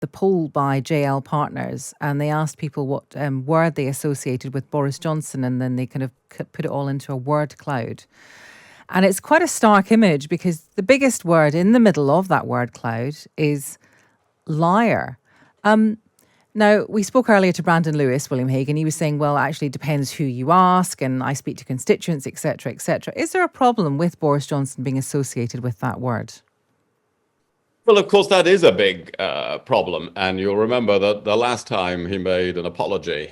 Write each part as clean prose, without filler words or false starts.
the poll by JL Partners, and they asked people what word they associated with Boris Johnson, and then they kind of put it all into a word cloud. And it's quite a stark image because the biggest word in the middle of that word cloud is liar. Now, we spoke earlier to Brandon Lewis, William Hague, and he was saying, well, actually, it depends who you ask, and I speak to constituents, etc., etc. Is there a problem with Boris Johnson being associated with that word? Well, of course, that is a big problem. And you'll remember that the last time he made an apology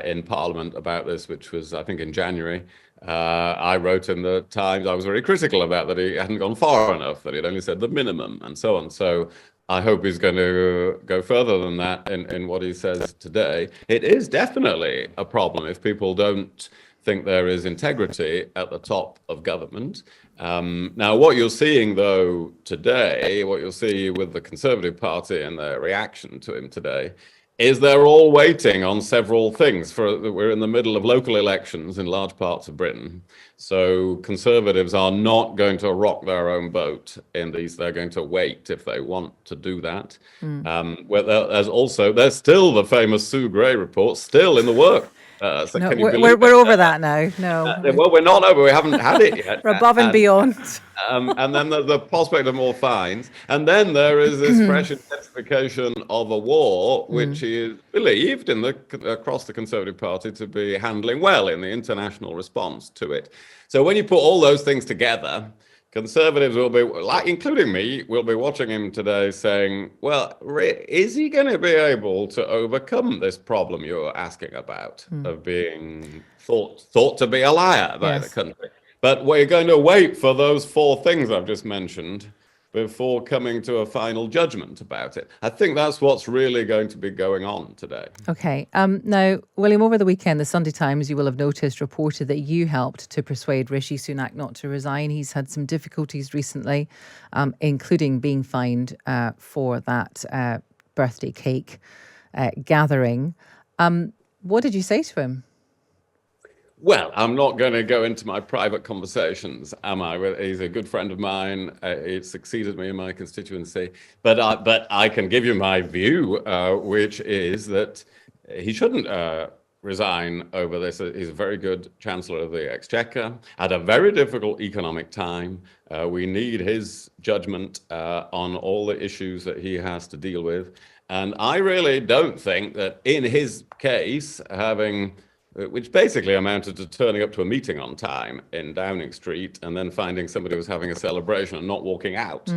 in Parliament about this, which was, I think, in January, I wrote in the Times, I was very critical about that he hadn't gone far enough, that he'd only said the minimum and so on. So I hope he's going to go further than that in what he says today. It is definitely a problem if people don't think there is integrity at the top of government. Now, what you're seeing, though, today, what you'll see with the Conservative Party and their reaction to him today, is they're all waiting on several things. We're in the middle of local elections in large parts of Britain. So Conservatives are not going to rock their own boat in these. They're going to wait if they want to do that. There's still the famous Sue Gray report still in the work. So no, we're over that now. No. Well, we're not over. We haven't had it yet. We're above and beyond. And then the prospect of more fines. And then there is this fresh intensification of a war, which is believed across the Conservative Party to be handling well in the international response to it. So when you put all those things together, Conservatives will be, including me, will be watching him today saying, well, is he going to be able to overcome this problem you're asking about of being thought to be a liar by the country? But we're going to wait for those four things I've just mentioned before coming to a final judgment about it. I think that's what's really going to be going on today. Okay. Now, William, over the weekend, the Sunday Times, you will have noticed, reported that you helped to persuade Rishi Sunak not to resign. He's had some difficulties recently, including being fined for that birthday cake gathering. What did you say to him? Well, I'm not going to go into my private conversations, am I? He's a good friend of mine. He succeeded me in my constituency. But I can give you my view, which is that he shouldn't resign over this. He's a very good Chancellor of the Exchequer at a very difficult economic time. We need his judgment on all the issues that he has to deal with. And I really don't think that in his case, which basically amounted to turning up to a meeting on time in Downing Street and then finding somebody was having a celebration and not walking out.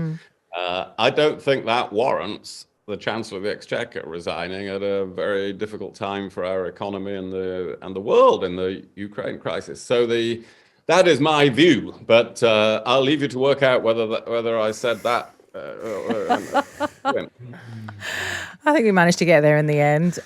I don't think that warrants the Chancellor of the Exchequer resigning at a very difficult time for our economy and the world in the Ukraine crisis. So that is my view, but I'll leave you to work out whether I said that. I think we managed to get there in the end.